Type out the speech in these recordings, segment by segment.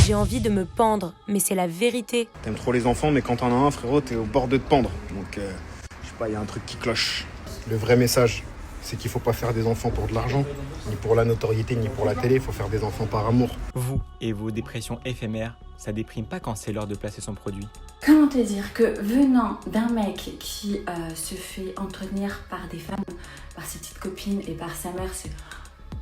J'ai envie de me pendre, mais c'est la vérité. T'aimes trop les enfants, mais quand t'en as un, frérot, t'es au bord de te pendre. Donc, je sais pas, il y a un truc qui cloche. Le vrai message, c'est qu'il faut pas faire des enfants pour de l'argent, ni pour la notoriété, ni pour la télé. Il faut faire des enfants par amour. Vous et vos dépressions éphémères, ça déprime pas quand c'est l'heure de placer son produit. Comment te dire que venant d'un mec qui se fait entretenir par des femmes, par ses petites copines et par sa mère, c'est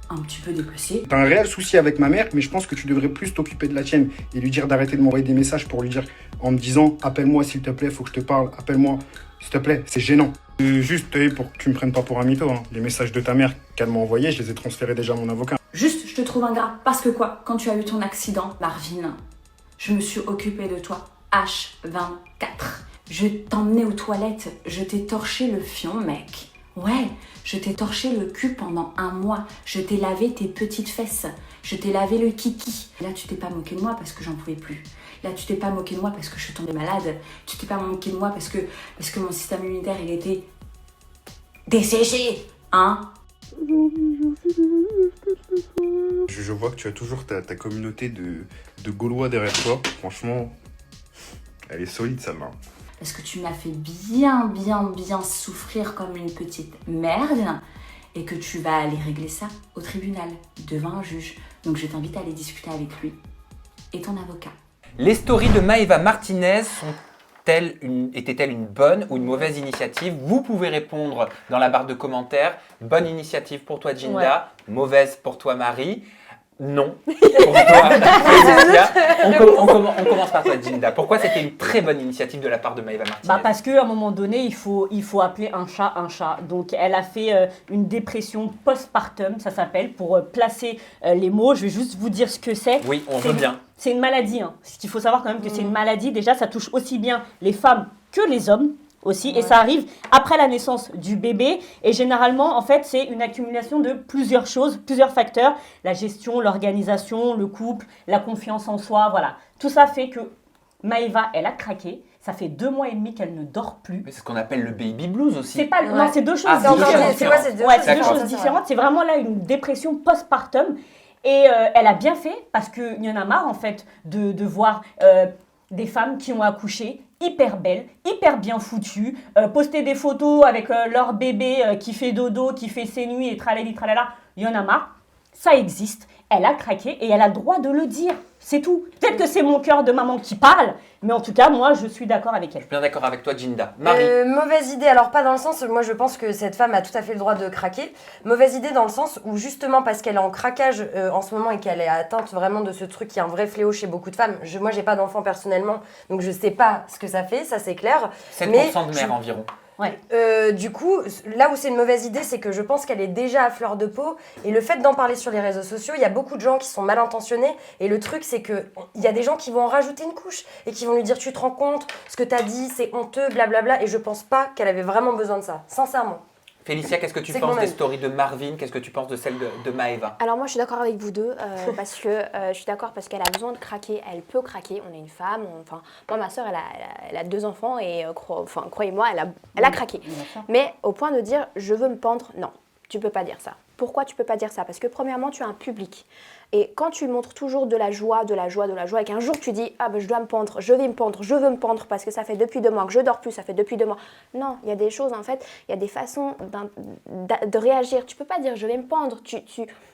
un petit peu déplacé. T'as un réel souci avec ma mère, mais je pense que tu devrais plus t'occuper de la tienne et lui dire d'arrêter de m'envoyer des messages pour lui dire en me disant « Appelle-moi s'il te plaît, faut que je te parle, appelle-moi s'il te plaît ». C'est gênant. Juste pour que tu me prennes pas pour un mytho. Hein. Les messages de ta mère qu'elle m'a envoyés, je les ai transférés déjà à mon avocat. Juste, je te trouve ingrat. Parce que quoi? Quand tu as eu ton accident, Marvin, je me suis occupée de toi. H24. Je t'emmenais aux toilettes. Je t'ai torché le fion, mec. Ouais, je t'ai torché le cul pendant 1 mois. Je t'ai lavé tes petites fesses. Je t'ai lavé le kiki. Là, tu t'es pas moqué de moi parce que j'en pouvais plus. Là, tu t'es pas moqué de moi parce que je suis tombée malade. Tu t'es pas moqué de moi parce que mon système immunitaire, il était desséché. Hein? Je vois que tu as toujours ta communauté de Gaulois derrière toi. Franchement, elle est solide celle-là. Parce que tu m'as fait bien souffrir comme une petite merde et que tu vas aller régler ça au tribunal, devant un juge. Donc je t'invite à aller discuter avec lui et ton avocat. Les stories de Maëva Martinez étaient-elles une bonne ou une mauvaise initiative? Vous pouvez répondre dans la barre de commentaires. Bonne initiative pour toi, Jinda. Ouais. Mauvaise pour toi, Marie. Non. Pour toi, Cécilia. On commence par toi, Jinda. Pourquoi c'était une très bonne initiative de la part de Maëva Martinez? Parce qu'à un moment donné, il faut appeler un chat un chat. Donc, elle a fait une dépression postpartum, ça s'appelle, pour placer les mots. Je vais juste vous dire ce que c'est. Oui, on veut bien. C'est une maladie. Hein. Il faut savoir quand même que c'est une maladie. Déjà, ça touche aussi bien les femmes que les hommes. Aussi, et ça arrive après la naissance du bébé et généralement en fait c'est une accumulation de plusieurs choses, plusieurs facteurs, la gestion, l'organisation, le couple, la confiance en soi, voilà. Tout ça fait que Maëva, elle a craqué, ça fait 2 mois et demi qu'elle ne dort plus. Mais c'est ce qu'on appelle le baby blues aussi. C'est pas, non, c'est 2 choses différentes. C'est 2 choses différentes, c'est vraiment là une dépression postpartum et elle a bien fait parce qu'il y en a marre en fait de voir des femmes qui ont accouché hyper belles, hyper bien foutues, poster des photos avec leur bébé qui fait dodo, qui fait ses nuits et tralali tralala, il y en a marre, ça existe, elle a craqué et elle a le droit de le dire, c'est tout. Peut-être que c'est mon cœur de maman qui parle, mais en tout cas, moi, je suis d'accord avec elle. Je suis bien d'accord avec toi, Jinda. Marie. Mauvaise idée, alors pas dans le sens, moi je pense que cette femme a tout à fait le droit de craquer. Mauvaise idée dans le sens où justement parce qu'elle est en craquage en ce moment et qu'elle est atteinte vraiment de ce truc qui est un vrai fléau chez beaucoup de femmes. Moi j'ai pas d'enfant personnellement, donc je sais pas ce que ça fait, ça c'est clair. 7% de mères environ. Ouais. Du coup, là où c'est une mauvaise idée, c'est que je pense qu'elle est déjà à fleur de peau. Et le fait d'en parler sur les réseaux sociaux, il y a beaucoup de gens qui sont mal intentionnés. Et le truc, c'est qu'il y a des gens qui vont en rajouter une couche et qui vont lui dire « Tu te rends compte, ce que t'as dit, c'est honteux, blablabla. » Et je pense pas qu'elle avait vraiment besoin de ça, sincèrement. Félicia, qu'est-ce que tu penses des stories de Marvin? Qu'est-ce que tu penses de celle de Maëva? Alors moi je suis d'accord avec vous deux parce que je suis d'accord parce qu'elle a besoin de craquer, elle peut craquer, on est une femme, moi ma soeur elle a 2 enfants et croyez-moi elle a craqué. Mais au point de dire je veux me pendre, non, tu peux pas dire ça. Pourquoi tu peux pas dire ça? Parce que premièrement tu as un public. Et quand tu montres toujours de la joie, et qu'un jour tu dis « Ah ben je dois me pendre, je vais me pendre, je veux me pendre parce que ça fait depuis 2 mois que je dors plus, ça fait depuis 2 mois. » Non, il y a des choses en fait, il y a des façons de réagir. Tu peux pas dire « Je vais me pendre »,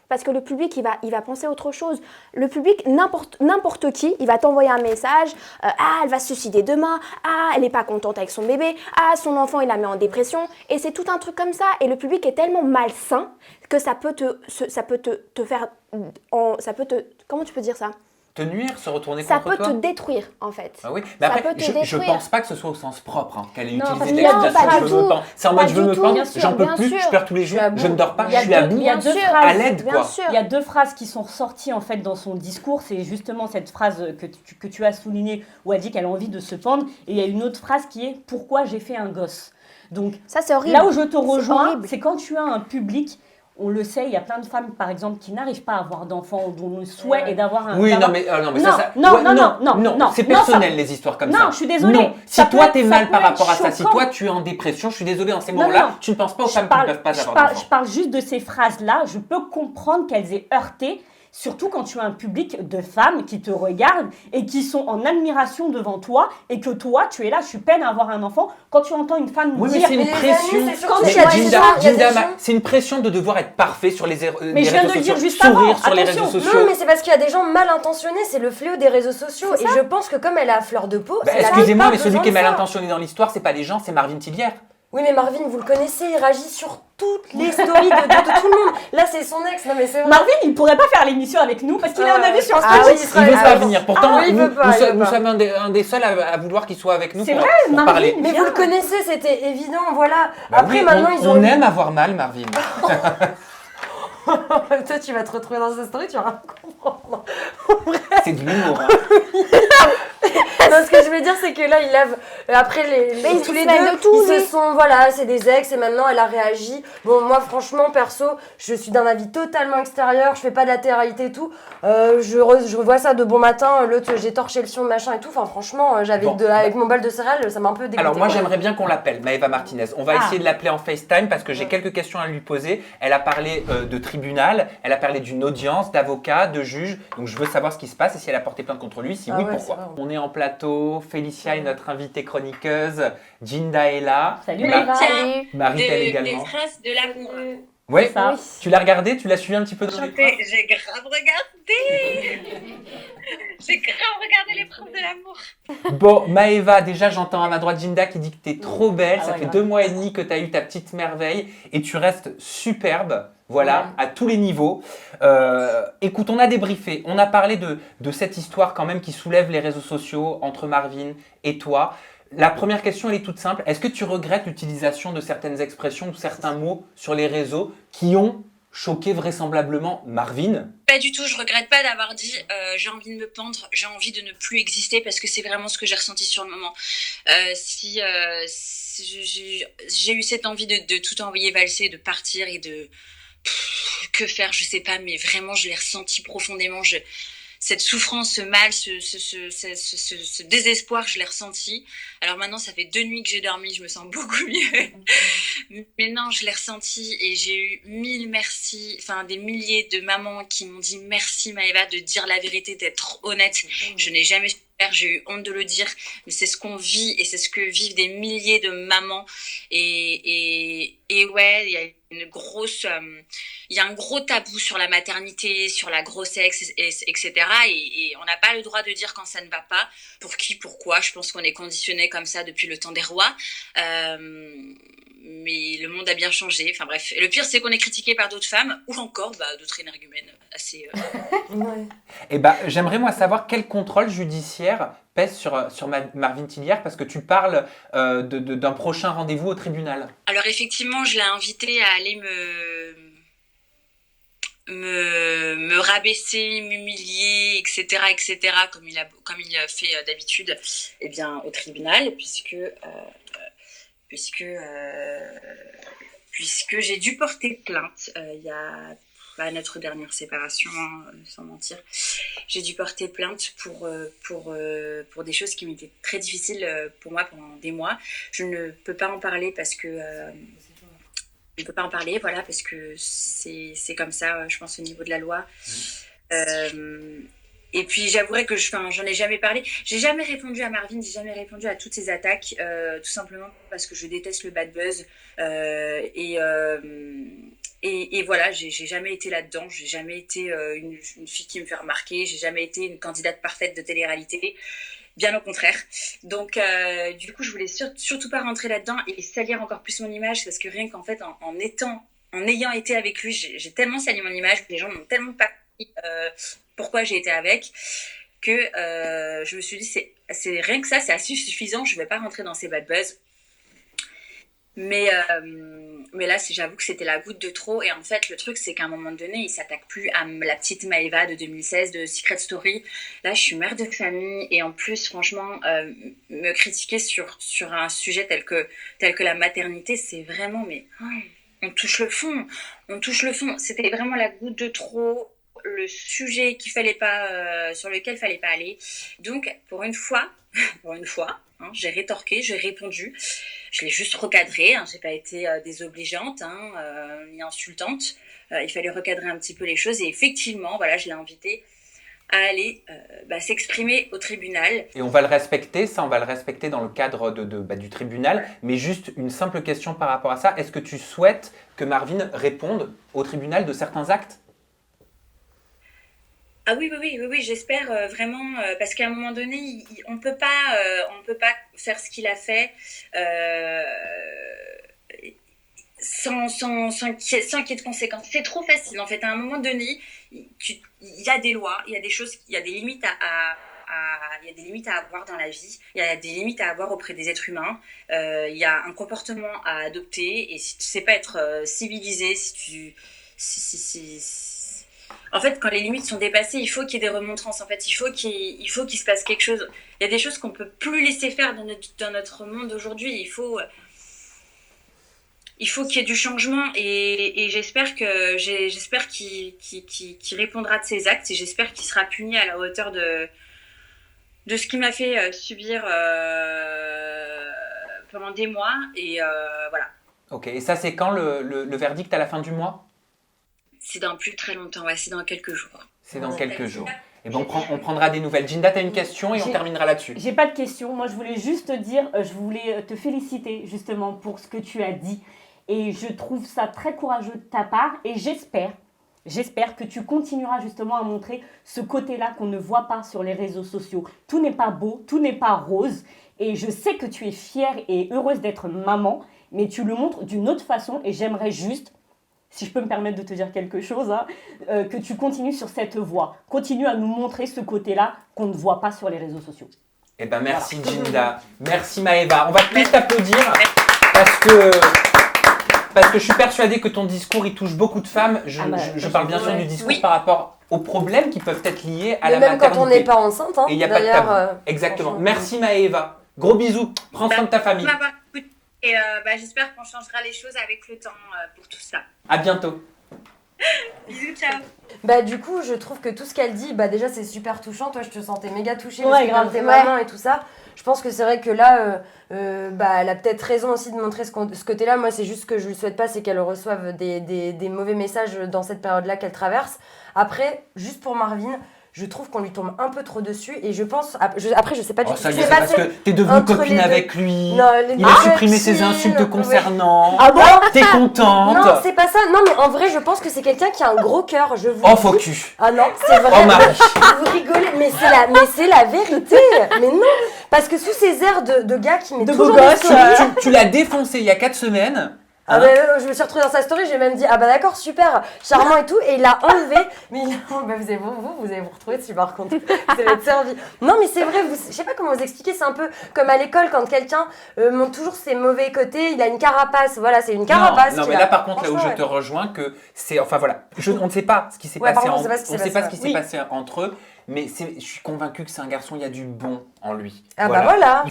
parce que le public il va penser autre chose. Le public, n'importe qui, il va t'envoyer un message « Ah, elle va se suicider demain, ah, elle n'est pas contente avec son bébé, ah, son enfant il la met en dépression. » Et c'est tout un truc comme ça. Et le public est tellement malsain que ça peut te faire... comment tu peux dire ça? Te nuire, se retourner contre toi? Ça peut te détruire, en fait. Ah oui, mais après, je pense pas que ce soit au sens propre, hein, qu'elle ait utilisé l'expression je veux me pendre. C'est en mode je veux me pendre, j'en peux plus, je pleure tous les jours, je ne dors pas, je suis à bout, à l'aide quoi. Il y a 2 phrases qui sont ressorties en fait dans son discours, c'est justement cette phrase que tu as soulignée où elle dit qu'elle a envie de se pendre, et il y a une autre phrase qui est « Pourquoi j'ai fait un gosse ?» Donc ça, c'est horrible. Là où je te rejoins, c'est quand tu as un public. On le sait, il y a plein de femmes, par exemple, qui n'arrivent pas à avoir d'enfants, dont le souhait est d'avoir un... Oui, non, mais non, c'est personnel, les histoires comme ça. Non, je suis désolée. Non. Si toi, t'es mal par rapport à ça, si toi, tu es en dépression, je suis désolée, en ces moments-là, tu ne penses pas aux femmes qui ne peuvent pas avoir d'enfants. Je parle juste de ces phrases-là. Je peux comprendre qu'elles aient heurté surtout quand tu as un public de femmes qui te regardent et qui sont en admiration devant toi et que toi, tu es là, je peine à avoir un enfant. Quand tu entends une femme Oui, mais dire... c'est une les pression. amis, c'est surtout Quand qu'il y a des Jinda, gens- il y a des Jinda, gens- c'est une pression de devoir être parfait sur les Mais je viens réseaux de le dire sociaux, juste sourire avant, sur les attention. réseaux sociaux. Non, mais c'est parce qu'il y a des gens mal intentionnés, c'est le fléau des réseaux sociaux. Et je pense que comme elle est à fleur de peau, Bah, elle a excusez-moi, pas mais celui besoin qui est de mal ça. intentionné dans l'histoire, c'est pas des gens, c'est Marvin Tillière. Oui, mais Marvin, vous le connaissez, il réagit sur toutes les stories de tout le monde. Là, c'est son ex, non mais c'est vrai. Marvin, il pourrait pas faire l'émission avec nous parce qu'il a un avis sur Ah ce oui, truc. Il veut pas Ah, venir. Pourtant, oui, il nous, veut pas, nous il sommes, veut nous pas. sommes un des seuls à vouloir qu'il soit avec nous C'est pour, vrai, pour Marvin. parler. Mais vous le connaissez, c'était évident, voilà. Bah Après, oui, maintenant, ils ont... on aime avoir mal, Marvin. Toi, tu vas te retrouver dans cette story, tu vas rien comprendre. C'est de l'humour. Hein. Non, ce que je veux dire, c'est que là, il lave. Après, Mais tous il les se mêle deux, de tout, ils se lui. sont. Voilà, c'est des ex et maintenant elle a réagi. Bon, moi, franchement, perso, je suis d'un avis totalement extérieur. Je fais pas de latéralité et tout. Je revois ça de bon matin. L'autre, j'ai torché le fion, machin et tout. Enfin, franchement, j'avais Bon. avec mon bol de céréales, ça m'a un peu dégoûté. Alors moi quoi. j'aimerais bien qu'on l'appelle, Maëva Martinez. On va essayer de l'appeler en FaceTime parce que j'ai quelques questions à lui poser. Elle a parlé de tribunal, elle a parlé d'une audience, d'avocat, de juge. Donc je veux savoir ce qui se passe et si elle a porté plainte contre lui. Si Ah oui, ouais, pourquoi. c'est vrai. On est en plateau, Félicia est notre invitée chroniqueuse, Jinda est là. Salut Mar- Maëva. Salut. Marie-Thèle Des également. traces de l'amour. Ouais, Ça. tu l'as regardé, tu l'as suivi un petit peu dans les traces. J'ai grave regardé. J'ai grave regardé l'épreuve de l'amour. Bon, Maëva, déjà j'entends à ma droite Jinda qui dit que t'es trop belle. Ah Ça ouais, fait grave. 2 mois et demi que t'as eu ta petite merveille et tu restes superbe. Voilà, à tous les niveaux. Écoute, on a débriefé, on a parlé de cette histoire quand même qui soulève les réseaux sociaux entre Marvin et toi. La première question, elle est toute simple. Est-ce que tu regrettes l'utilisation de certaines expressions ou certains mots sur les réseaux qui ont choqué vraisemblablement Marvin? Pas du tout, je regrette pas d'avoir dit j'ai envie de me pendre, j'ai envie de ne plus exister parce que c'est vraiment ce que j'ai ressenti sur le moment. Si j'ai eu cette envie de tout envoyer valser, de partir et de que faire, je sais pas, mais vraiment je l'ai ressenti profondément. Cette souffrance, ce mal, ce désespoir, je l'ai ressenti. Alors maintenant, ça fait 2 nuits que j'ai dormi, je me sens beaucoup mieux. Mais non, je l'ai ressenti et j'ai eu 1000 merci, enfin des milliers de mamans qui m'ont dit merci Maëva de dire la vérité, d'être honnête. Je n'ai jamais su faire, j'ai eu honte de le dire, mais c'est ce qu'on vit et c'est ce que vivent des milliers de mamans. Et ouais, il y a une grosse, il y a un gros tabou sur la maternité, sur la grossesse, etc. Et on n'a pas le droit de dire quand ça ne va pas. Pour qui, pourquoi. Je pense qu'on est conditionné comme ça depuis le temps des rois. Mais le monde a bien changé. Enfin bref. Et le pire, c'est qu'on est critiqué par d'autres femmes ou encore d'autres énergumènes assez. Ouais. Eh ben, j'aimerais moi savoir quel contrôle judiciaire pèse sur Marvin Tillière parce que tu parles d'un prochain rendez-vous au tribunal. Alors effectivement, je l'ai invité à aller me rabaisser, m'humilier, etc., comme il a fait d'habitude, eh bien au tribunal, puisque j'ai dû porter plainte il y a à notre dernière séparation, sans mentir. J'ai dû porter plainte pour des choses qui m'étaient très difficiles pour moi pendant des mois. Je ne peux pas en parler parce que je ne peux pas en parler, voilà, parce que c'est comme ça, je pense, au niveau de la loi. Et puis j'avouerai que j'en ai jamais parlé. J'ai jamais répondu à Marvin, j'ai jamais répondu à toutes ces attaques, tout simplement parce que je déteste le bad buzz. Et voilà, j'ai jamais été là-dedans, j'ai jamais été une fille qui me fait remarquer, j'ai jamais été une candidate parfaite de télé-réalité. Bien au contraire. Donc, du coup, je voulais surtout pas rentrer là-dedans et salir encore plus mon image parce que rien qu'en fait, en ayant été avec lui, j'ai tellement sali mon image, les gens m'ont tellement pas compris pourquoi j'ai été avec, que je me suis dit, c'est rien que ça, c'est assez suffisant, je vais pas rentrer dans ces bad buzz. Mais là, j'avoue que c'était la goutte de trop. Et en fait, le truc, c'est qu'à un moment donné, il s'attaque plus à la petite Maëva de 2016 de Secret Story. Là, je suis mère de famille. Et en plus, franchement, me critiquer sur un sujet tel que la maternité, c'est vraiment... Mais on touche le fond. On touche le fond. C'était vraiment la goutte de trop. le sujet sur lequel fallait pas aller. Donc, pour une fois, hein, j'ai rétorqué, j'ai répondu. Je l'ai juste recadré, hein, j'ai pas été désobligeante, ni insultante. Il fallait recadrer un petit peu les choses et effectivement, voilà, je l'ai invité à aller s'exprimer au tribunal. Et on va le respecter, ça on va le respecter dans le cadre du tribunal, mais juste une simple question par rapport à ça, est-ce que tu souhaites que Marvin réponde au tribunal de certains actes? Ah oui, j'espère vraiment, parce qu'à un moment donné, on peut pas faire ce qu'il a fait sans qu'il y ait de conséquences. C'est trop facile en fait. À un moment donné, il y a des lois, il y a des choses, il y a des limites il y a des limites à avoir dans la vie, il y a des limites à avoir auprès des êtres humains, il y a un comportement à adopter et si tu sais pas être civilisé, en fait, quand les limites sont dépassées, il faut qu'il y ait des remontrances. En fait, il faut qu'il se passe quelque chose. Il y a des choses qu'on peut plus laisser faire dans notre monde aujourd'hui. Il faut qu'il y ait du changement et j'espère qu'il répondra de ses actes et j'espère qu'il sera puni à la hauteur de ce qu'il m'a fait subir pendant des mois et voilà. Ok, et ça c'est quand le verdict à la fin du mois? C'est dans plus très longtemps, ouais, c'est dans quelques jours. C'est dans quelques jours. Et bon, on prendra des nouvelles. Jinda, tu as une question et on terminera là-dessus. J'ai pas de question. Moi, je voulais juste te dire, je voulais te féliciter justement pour ce que tu as dit. Et je trouve ça très courageux de ta part. Et j'espère que tu continueras justement à montrer ce côté-là qu'on ne voit pas sur les réseaux sociaux. Tout n'est pas beau, tout n'est pas rose. Et je sais que tu es fière et heureuse d'être maman, mais tu le montres d'une autre façon. Et j'aimerais juste, si je peux me permettre de te dire quelque chose, que tu continues sur cette voie. Continue à nous montrer ce côté-là qu'on ne voit pas sur les réseaux sociaux. Eh ben merci Jinda, merci Maëva. On va tous t'applaudir parce que je suis persuadée que ton discours il touche beaucoup de femmes. Je parle bien sûr du discours par rapport aux problèmes qui peuvent être liés à la maternité. Même quand on n'est pas enceinte. Et il n'y a pas de tabou. Exactement. Merci Maëva. Gros bisous. Prends soin de ta famille. Et j'espère qu'on changera les choses avec le temps pour tout ça. À bientôt. Bisous, ciao. Du coup, je trouve que tout ce qu'elle dit, déjà c'est super touchant. Toi, je te sentais méga touchée parce que t'es maman et tout ça. Je pense que c'est vrai que là, elle a peut-être raison aussi de montrer ce côté-là. Moi, c'est juste que je lui souhaite pas, c'est qu'elle reçoive des mauvais messages dans cette période-là qu'elle traverse. Après, juste pour Marvin, je trouve qu'on lui tombe un peu trop dessus et je pense... Après, je sais pas du tout ce qui s'est passé. Parce que t'es devenue copine avec lui. Non, il a supprimé ses insultes concernant. Ah bon? T'es contente? Non, c'est pas ça. Non, mais en vrai, je pense que c'est quelqu'un qui a un gros cœur. Je vous faux cul. Ah non, c'est vrai. Oh Marie. Vous rigolez, mais c'est la vérité. Mais non, parce que sous ces airs de gars qui met toujours des stories... Tu l'as défoncé il y a 4 semaines. Je me suis retrouvée dans sa story, j'ai même dit d'accord, super, charmant et tout, et il l'a enlevé. Mais vous allez vous retrouver dessus par contre. Vous allez être servi. Non, mais c'est vrai, je sais pas comment vous expliquer, c'est un peu comme à l'école quand quelqu'un montre toujours ses mauvais côtés, il a une carapace, voilà, c'est une carapace. Non, mais là par contre, là où je te rejoins, que c'est. Enfin voilà, on ne sait pas ce qui s'est passé on ne sait pas ce qui s'est passé entre eux, mais je suis convaincue que c'est un garçon, il y a du bon en lui. Voilà.